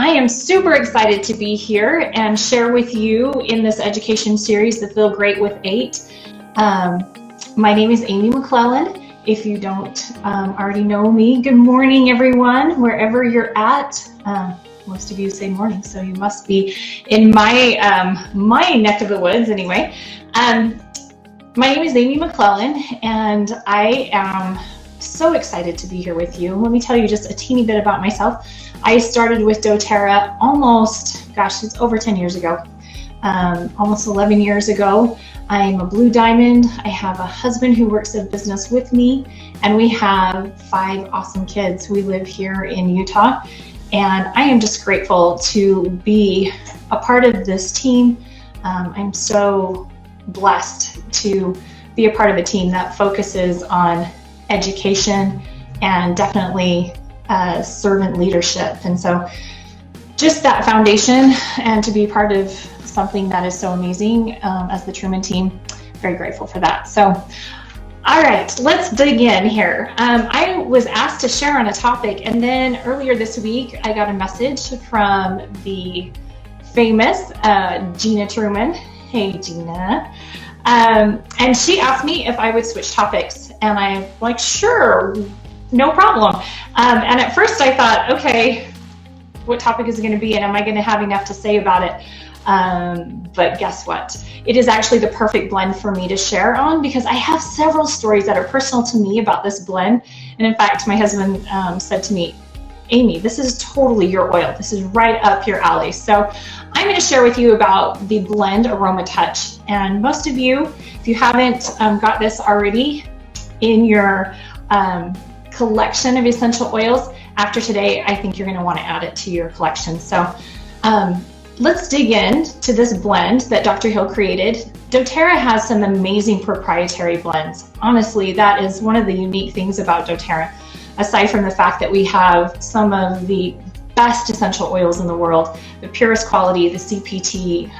I am super excited to be here and share with you in this education series, The Feel Great with 8. My name is Aimee McClellan. If you don't already know me, good morning, everyone, wherever you're at. Most of you say morning, so you must be in my my neck of the woods anyway. My name is Aimee McClellan, and I am so excited to be here with you. Let me tell you just a teeny bit about myself. I started with doTERRA it's over 10 years ago, almost 11 years ago. I'm a Blue Diamond. I have a husband who works in business with me, and we have 5 awesome kids. We live here in Utah, and I am just grateful to be a part of this team. I'm so blessed to be a part of a team that focuses on education and definitely servant leadership. And so just that foundation, and to be part of something that is so amazing as the Truman team, very grateful for that. So, all right, let's dig in here. I was asked to share on a topic, and then earlier this week, I got a message from the famous Gina Truman. Hey, Gina. And she asked me if I would switch topics, and I'm like, sure, no problem. And at first I thought, okay, what topic is it going to be, and am I going to have enough to say about it? But guess what? It is actually the perfect blend for me to share on, because I have several stories that are personal to me about this blend. And in fact, my husband said to me, Aimee, this is totally your oil. This is right up your alley. So I'm going to share with you about the blend Aromatouch. And most of you, if you haven't got this already in your collection of essential oils, after today, I think you're going to want to add it to your collection. So let's dig in to this blend that Dr. Hill created. doTERRA has some amazing proprietary blends. Honestly, that is one of the unique things about doTERRA. Aside from the fact that we have some of the best essential oils in the world, the purest quality, the CPT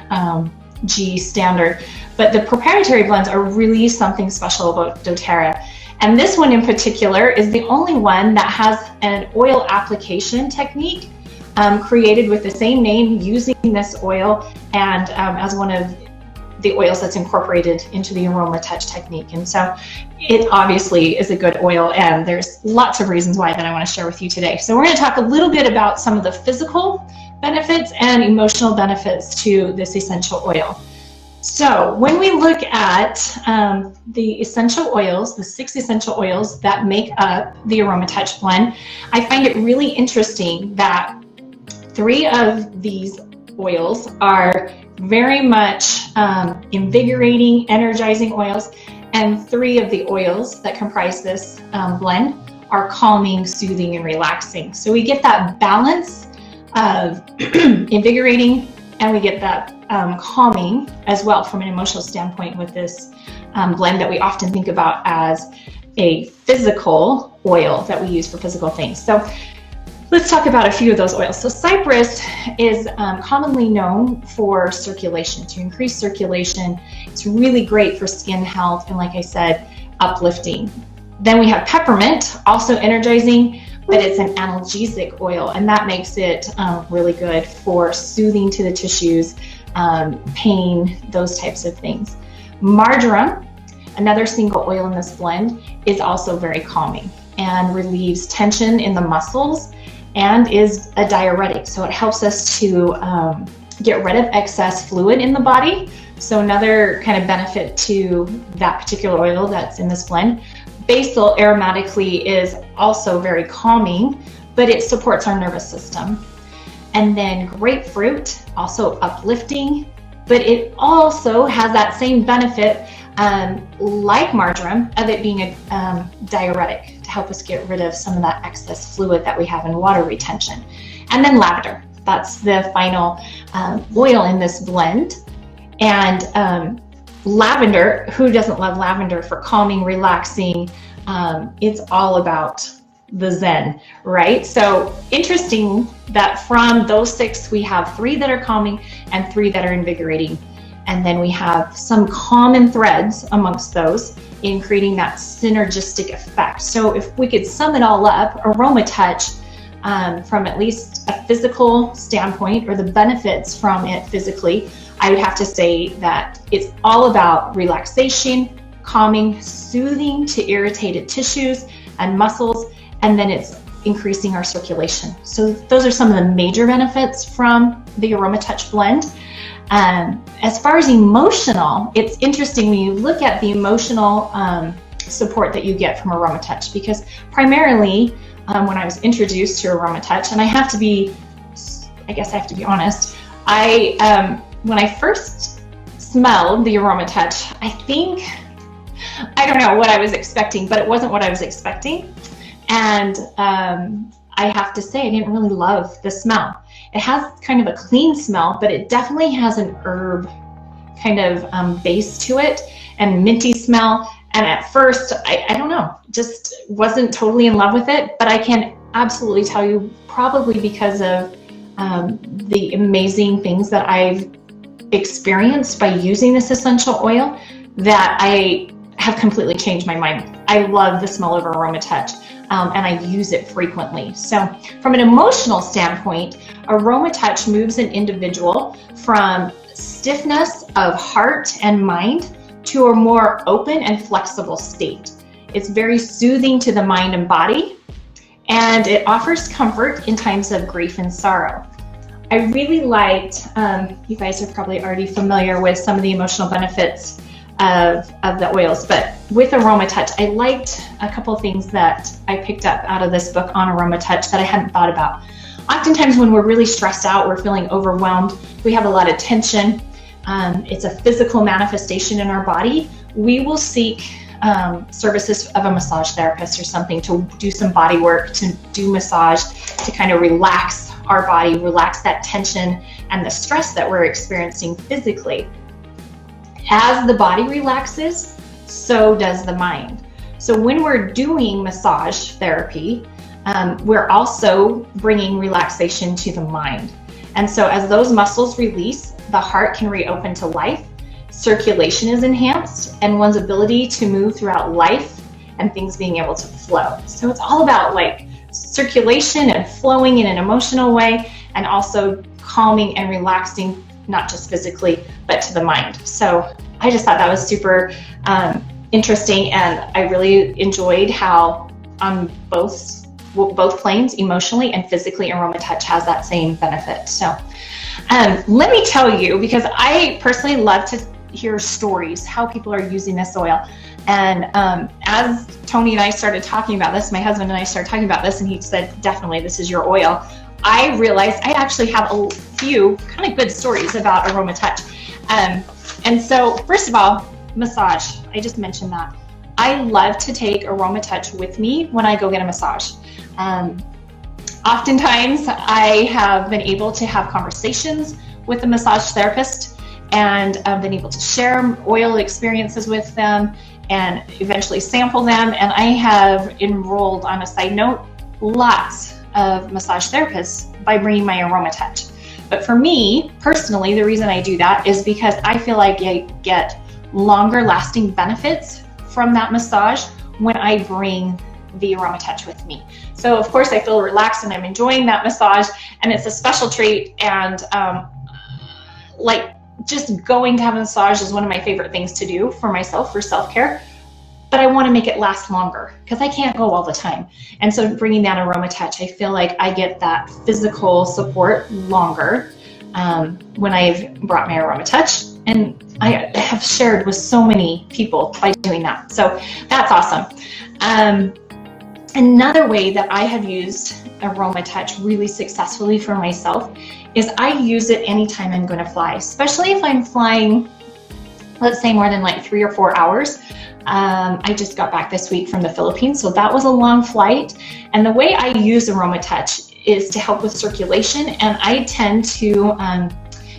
G standard, but the proprietary blends are really something special about doTERRA. And this one in particular is the only one that has an oil application technique created with the same name, using this oil and as one of the oils that's incorporated into the Aromatouch technique. And so it obviously is a good oil, and there's lots of reasons why that I want to share with you today. So we're going to talk a little bit about some of the physical benefits and emotional benefits to this essential oil. So when we look at the essential oils, the 6 essential oils that make up the Aromatouch blend, I find it really interesting that 3 of these oils are very much invigorating, energizing oils, and 3 of the oils that comprise this blend are calming, soothing, and relaxing. So we get that balance of invigorating, and we get that calming as well from an emotional standpoint with this blend that we often think about as a physical oil that we use for physical things. So let's talk about a few of those oils. So cypress is commonly known for circulation, to increase circulation. It's really great for skin health, and like I said, uplifting. Then we have peppermint, also energizing, but it's an analgesic oil, and that makes it really good for soothing to the tissues, pain, those types of things. Marjoram, another single oil in this blend, is also very calming and relieves tension in the muscles, and is a diuretic. So it helps us to get rid of excess fluid in the body. So another kind of benefit to that particular oil that's in this blend. Basil aromatically is also very calming, but it supports our nervous system. And then grapefruit, also uplifting, but it also has that same benefit like marjoram, of it being a diuretic to help us get rid of some of that excess fluid that we have in water retention. And then lavender, that's the final oil in this blend. And lavender, who doesn't love lavender for calming, relaxing? It's all about the zen, right? So interesting that from those 6, we have 3 that are calming and 3 that are invigorating. And then we have some common threads amongst those in creating that synergistic effect. So if we could sum it all up, Aromatouch from at least a physical standpoint, or the benefits from it physically, I would have to say that it's all about relaxation, calming, soothing to irritated tissues and muscles, and then it's increasing our circulation. So those are some of the major benefits from the Aromatouch blend. As far as emotional, it's interesting when you look at the emotional support that you get from Aromatouch, because primarily when I was introduced to Aromatouch, and I guess I have to be honest, when I first smelled the Aromatouch, I don't know what I was expecting, but it wasn't what I was expecting. And I have to say, I didn't really love the smell. It has kind of a clean smell, but it definitely has an herb kind of base to it, and minty smell. And at first, I don't know, just wasn't totally in love with it, but I can absolutely tell you, probably because of the amazing things that I've experienced by using this essential oil, that I have completely changed my mind. I love the smell of Aromatouch, and I use it frequently. So from an emotional standpoint, Aromatouch moves an individual from stiffness of heart and mind to a more open and flexible state. It's very soothing to the mind and body, and it offers comfort in times of grief and sorrow. I really liked, you guys are probably already familiar with some of the emotional benefits of the oils, but with Aromatouch, I liked a couple of things that I picked up out of this book on Aromatouch that I hadn't thought about. Oftentimes when we're really stressed out, we're feeling overwhelmed, we have a lot of tension, it's a physical manifestation in our body, we will seek services of a massage therapist or something to do some body work, to do massage, to kind of relax our body, relax that tension and the stress that we're experiencing physically. As the body relaxes, so does the mind. So when we're doing massage therapy, we're also bringing relaxation to the mind. And so as those muscles release, the heart can reopen to life, circulation is enhanced, and one's ability to move throughout life and things being able to flow. So it's all about like circulation and flowing in an emotional way, and also calming and relaxing, not just physically, but to the mind. So I just thought that was super interesting, and I really enjoyed how on both planes, emotionally and physically, Aromatouch has that same benefit. So let me tell you, because I personally love to hear stories, how people are using this oil. And as Tony and I started talking about this, my husband and I started talking about this, and he said, definitely, this is your oil. I realized I actually have a few kind of good stories about Aromatouch. And so, first of all, massage. I just mentioned that. I love to take Aromatouch with me when I go get a massage. Oftentimes, I have been able to have conversations with the massage therapist, and I've been able to share oil experiences with them and eventually sample them. And I have enrolled, on a side note, lots of massage therapists by bringing my Aromatouch. But for me, personally, the reason I do that is because I feel like I get longer lasting benefits from that massage when I bring the Aromatouch with me. So of course I feel relaxed and I'm enjoying that massage, and it's a special treat, and like just going to have a massage is one of my favorite things to do for myself, for self-care. But I want to make it last longer because I can't go all the time. And so bringing that Aromatouch, I feel like I get that physical support longer when I've brought my Aromatouch. And I have shared with so many people by doing that. So that's awesome. Another way that I have used Aromatouch really successfully for myself is I use it anytime I'm going to fly, especially if I'm flying, let's say more than like 3 or 4 hours. I just got back this week from the Philippines, so that was a long flight. And the way I use Aromatouch is to help with circulation, and I tend to,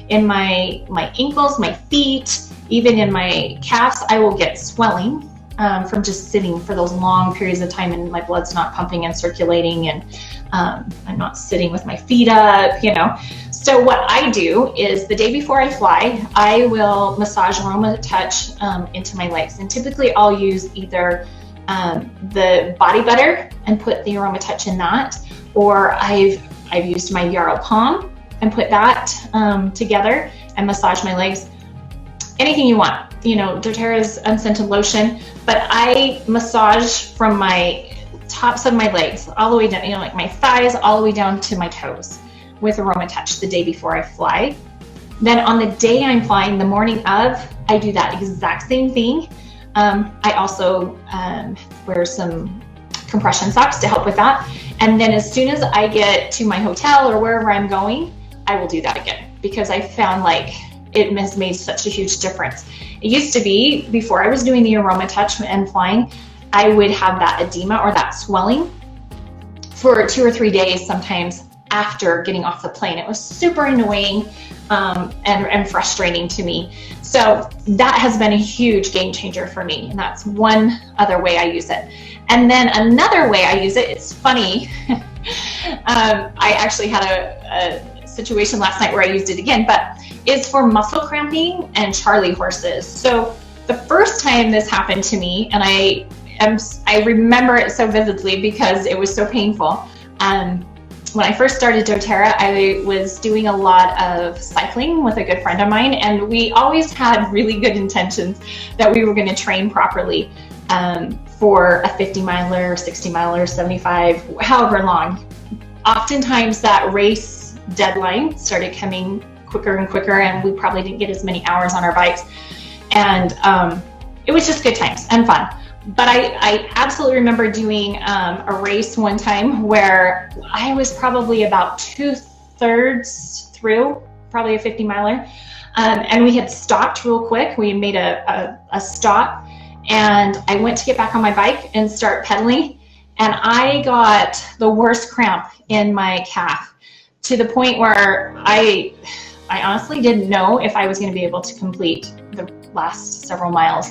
in my ankles, my feet, even in my calves, I will get swelling from just sitting for those long periods of time, and my blood's not pumping and circulating, and I'm not sitting with my feet up, you know. So what I do is the day before I fly, I will massage Aromatouch into my legs. And typically I'll use either the body butter and put the Aromatouch in that, or I've used my yarrow palm and put that together and massage my legs. Anything you want, you know, doTERRA's unscented lotion, but I massage from my tops of my legs all the way down, you know, like my thighs all the way down to my toes with Aromatouch the day before I fly. Then on the day I'm flying, the morning of, I do that exact same thing. I also wear some compression socks to help with that. And then as soon as I get to my hotel or wherever I'm going, I will do that again, because I found like it has made such a huge difference. It used to be, before I was doing the Aromatouch and flying, I would have that edema or that swelling for 2 or 3 days sometimes after getting off the plane. It was super annoying and frustrating to me. So that has been a huge game changer for me, and that's one other way I use it. And then another way I use it, it's funny, I actually had a situation last night where I used it again, but it's for muscle cramping and Charlie horses. So the first time this happened to me, and I remember it so vividly because it was so painful. When I first started doTERRA, I was doing a lot of cycling with a good friend of mine, and we always had really good intentions that we were going to train properly for a 50-miler, 60-miler, 75, however long. Oftentimes that race deadline started coming quicker and quicker, and we probably didn't get as many hours on our bikes. And it was just good times and fun. But I absolutely remember doing a race one time where I was probably about 2/3 through, probably a 50-miler, and we had stopped real quick. We made a stop, and I went to get back on my bike and start pedaling, and I got the worst cramp in my calf, to the point where I honestly didn't know if I was going to be able to complete the last several miles.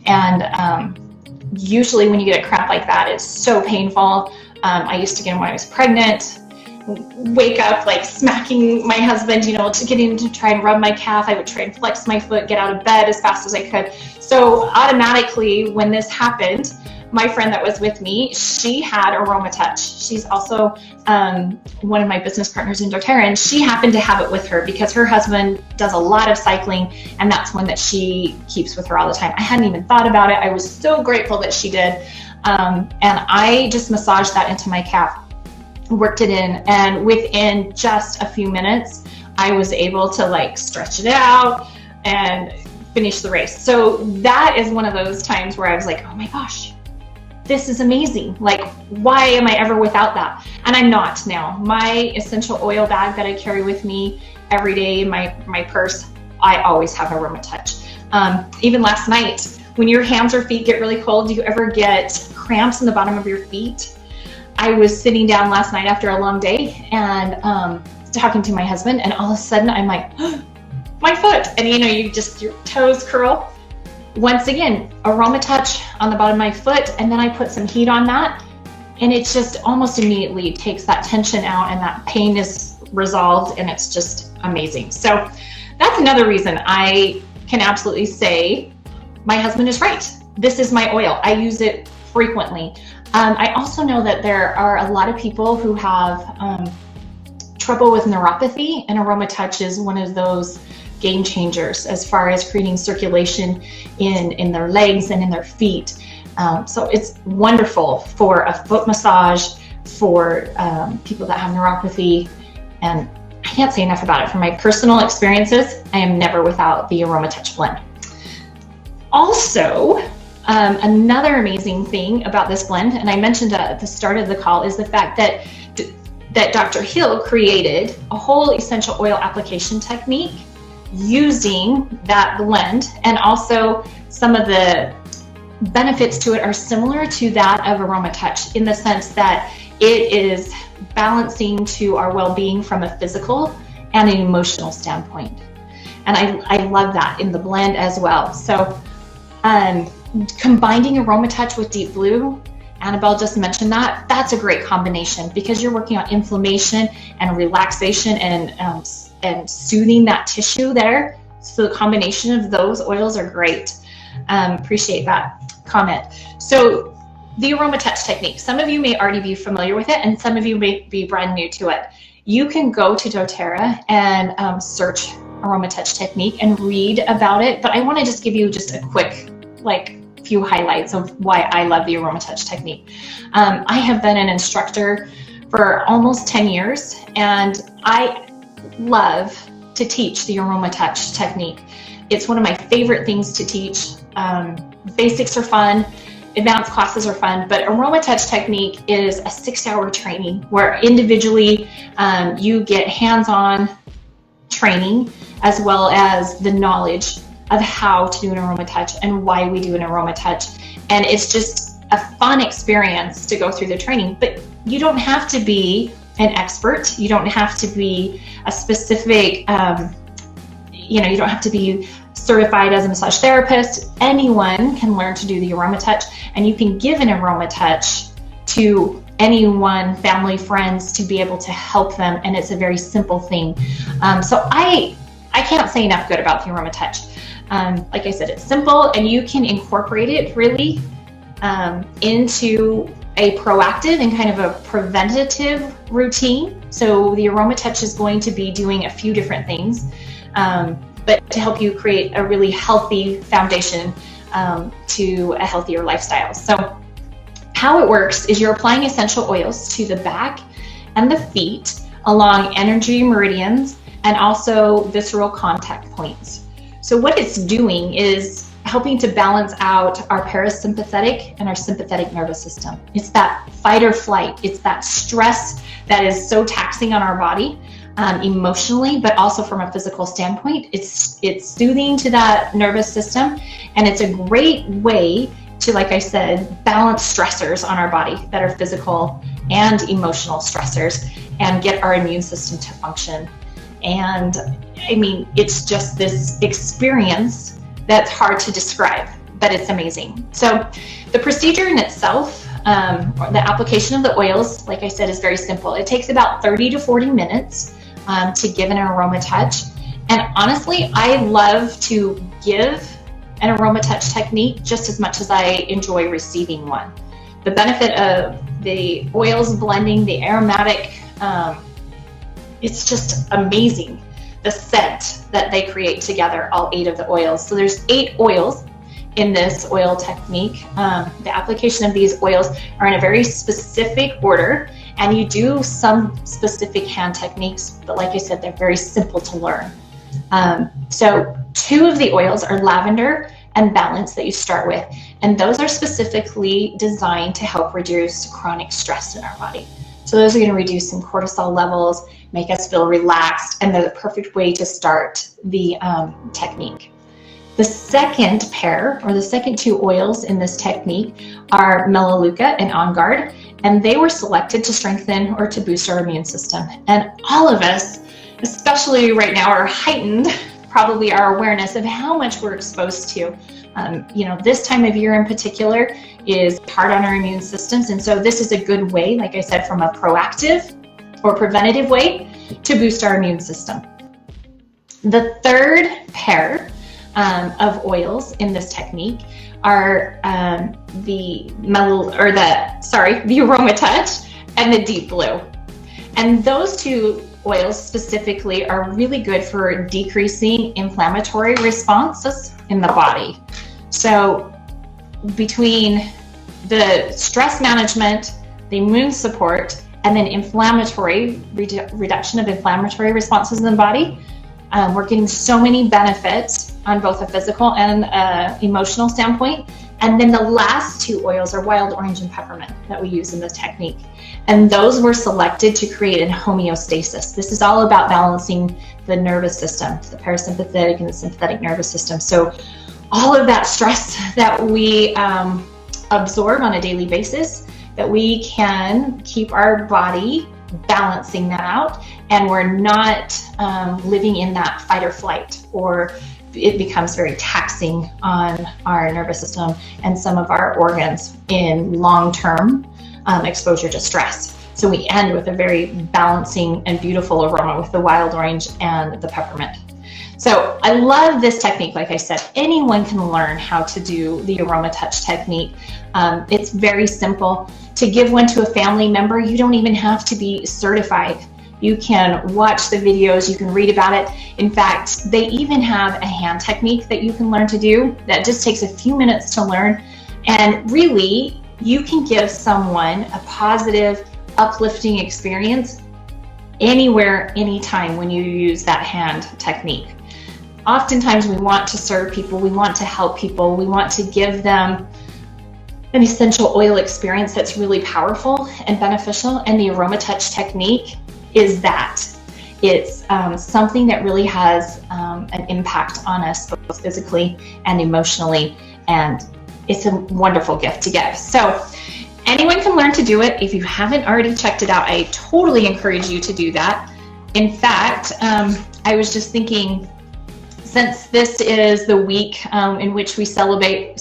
And usually when you get a cramp like that, it's so painful. I used to get them when I was pregnant, wake up like smacking my husband, you know, to get him to try and rub my calf. I would try and flex my foot, get out of bed as fast as I could. So automatically when this happened, my friend that was with me, she had Aromatouch. She's also one of my business partners in doTERRA, and she happened to have it with her because her husband does a lot of cycling, and that's one that she keeps with her all the time. I hadn't even thought about it. I was so grateful that she did. And I just massaged that into my calf, worked it in, and within just a few minutes, I was able to like stretch it out and finish the race. So that is one of those times where I was like, oh my gosh, this is amazing. Like, why am I ever without that? And I'm not now. My essential oil bag that I carry with me every day in my purse, I always have Aromatouch. Even last night, when your hands or feet get really cold, do you ever get cramps in the bottom of your feet? I was sitting down last night after a long day and talking to my husband, and all of a sudden I'm like, oh, my foot. And you know, your toes curl. Once again, Aromatouch on the bottom of my foot, and then I put some heat on that, and it just almost immediately takes that tension out, and that pain is resolved, and it's just amazing. So that's another reason I can absolutely say my husband is right. This is my oil. I use it frequently. I also know that there are a lot of people who have trouble with neuropathy, and Aromatouch is one of those game changers as far as creating circulation in their legs and in their feet. So it's wonderful for a foot massage, for people that have neuropathy, and I can't say enough about it. From my personal experiences, I am never without the Aromatouch blend. Also, another amazing thing about this blend, and I mentioned at the start of the call, is the fact that Dr. Hill created a whole essential oil application technique using that blend, and also some of the benefits to it are similar to that of Aromatouch in the sense that it is balancing to our well-being from a physical and an emotional standpoint. And I love that in the blend as well. So combining Aromatouch with Deep Blue, Annabelle just mentioned that, that's a great combination because you're working on inflammation and relaxation and soothing that tissue there. So the combination of those oils are great. Appreciate that comment. So the Aromatouch technique. Some of you may already be familiar with it, and some of you may be brand new to it. You can go to doTERRA and search Aromatouch technique and read about it, but I want to just give you just a quick, few highlights of why I love the Aromatouch technique. I have been an instructor for almost 10 years, and I love to teach the Aromatouch technique. It's one of my favorite things to teach. Basics are fun, advanced classes are fun, but Aromatouch technique is a 6-hour training where individually you get hands-on training as well as the knowledge of how to do an Aromatouch and why we do an Aromatouch. And it's just a fun experience to go through the training, but you don't have to be an expert. You don't have to be a specific, you don't have to be certified as a massage therapist. Anyone can learn to do the Aromatouch, and you can give an Aromatouch to anyone, family, friends, to be able to help them, and it's a very simple thing. So I can't say enough good about the Aromatouch. Like I said, it's simple, and you can incorporate it really into a proactive and kind of a preventative routine. So the Aromatouch is going to be doing a few different things, but to help you create a really healthy foundation to a healthier lifestyle. So how it works is you're applying essential oils to the back and the feet along energy meridians and also visceral contact points. So what it's doing is helping to balance out our parasympathetic and our sympathetic nervous system. It's that fight or flight. It's that stress that is so taxing on our body emotionally, but also from a physical standpoint. It's soothing to that nervous system, and it's a great way to, like I said, balance stressors on our body that are physical and emotional stressors and get our immune system to function. And I mean, it's just this experience that's hard to describe, but it's amazing. So the procedure in itself, or the application of the oils, like I said, is very simple. It takes about 30 to 40 minutes to give an Aromatouch. And honestly, I love to give an Aromatouch technique just as much as I enjoy receiving one. The benefit of the oils blending, the aromatic, it's just amazing, the scent that they create together, all 8 of the oils. So there's 8 oils in this oil technique. The application of these oils are in a very specific order, and you do some specific hand techniques, but like I said, they're very simple to learn. So 2 of the oils are lavender and balance that you start with, and those are specifically designed to help reduce chronic stress in our body. So those are going to reduce some cortisol levels, make us feel relaxed, and they're the perfect way to start the technique. The second pair, or the second 2 oils in this technique, are Melaleuca and On Guard, and they were selected to strengthen or to boost our immune system. And all of us, especially right now, are heightened, probably our awareness of how much we're exposed to. This time of year in particular is hard on our immune systems, and so this is a good way, like I said, from a proactive or preventative way to boost our immune system. The third pair of oils in this technique are the Aromatouch and the Deep Blue. And those 2 oils specifically are really good for decreasing inflammatory responses in the body. So between the stress management, the immune support, and then inflammatory reduction of inflammatory responses in the body, we're getting so many benefits on both a physical and emotional standpoint. And then the last 2 oils are wild orange and peppermint that we use in this technique. And those were selected to create a homeostasis. This is all about balancing the nervous system, the parasympathetic and the sympathetic nervous system. So all of that stress that we absorb on a daily basis, that we can keep our body balancing that out, and we're not living in that fight or flight, or it becomes very taxing on our nervous system and some of our organs in long-term exposure to stress. So we end with a very balancing and beautiful aroma with the wild orange and the peppermint. So I love this technique. Like I said, anyone can learn how to do the Aromatouch technique. It's very simple. To give one to a family member, you don't even have to be certified. You can watch the videos, you can read about it. In fact, they even have a hand technique that you can learn to do that just takes a few minutes to learn. And really, you can give someone a positive, uplifting experience anywhere, anytime when you use that hand technique. Oftentimes we want to serve people, we want to help people, we want to give them an essential oil experience that's really powerful and beneficial, and the Aromatouch technique is that. It's something that really has an impact on us both physically and emotionally, and it's a wonderful gift to give. So anyone can learn to do it. If you haven't already checked it out, I totally encourage you to do that. In fact, I was just thinking, since this is the week in which we celebrate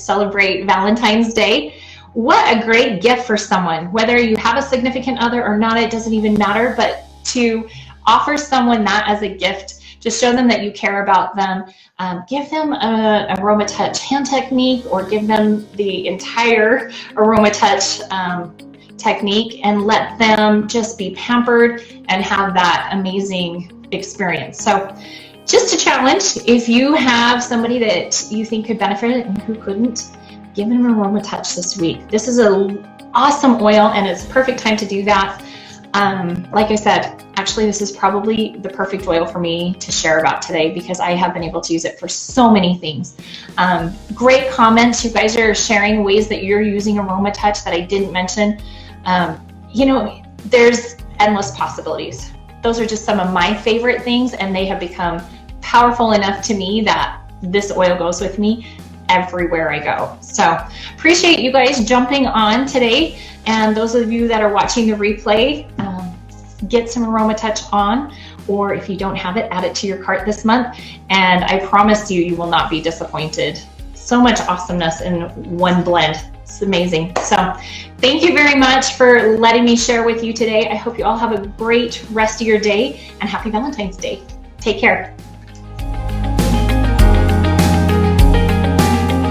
Valentine's Day, what a great gift for someone. Whether you have a significant other or not, it doesn't even matter, but to offer someone that as a gift, just show them that you care about them. Give them an Aromatouch hand technique, or give them the entire Aromatouch technique, and let them just be pampered and have that amazing experience. So just a challenge, if you have somebody that you think could benefit and who couldn't, give them an Aromatouch this week. This is an awesome oil, and it's a perfect time to do that. Like I said, actually this is probably the perfect oil for me to share about today, because I have been able to use it for so many things. Great comments. You guys are sharing ways that you're using Aromatouch that I didn't mention. You know, there's endless possibilities. Those are just some of my favorite things, and they have become powerful enough to me that this oil goes with me everywhere I go. So appreciate you guys jumping on today, and those of you that are watching the replay, get some Aromatouch on, or if you don't have it, add it to your cart this month, and I promise you, you will not be disappointed. So much awesomeness in one blend. It's amazing. So thank you very much for letting me share with you today. I hope you all have a great rest of your day, and happy Valentine's Day. Take care.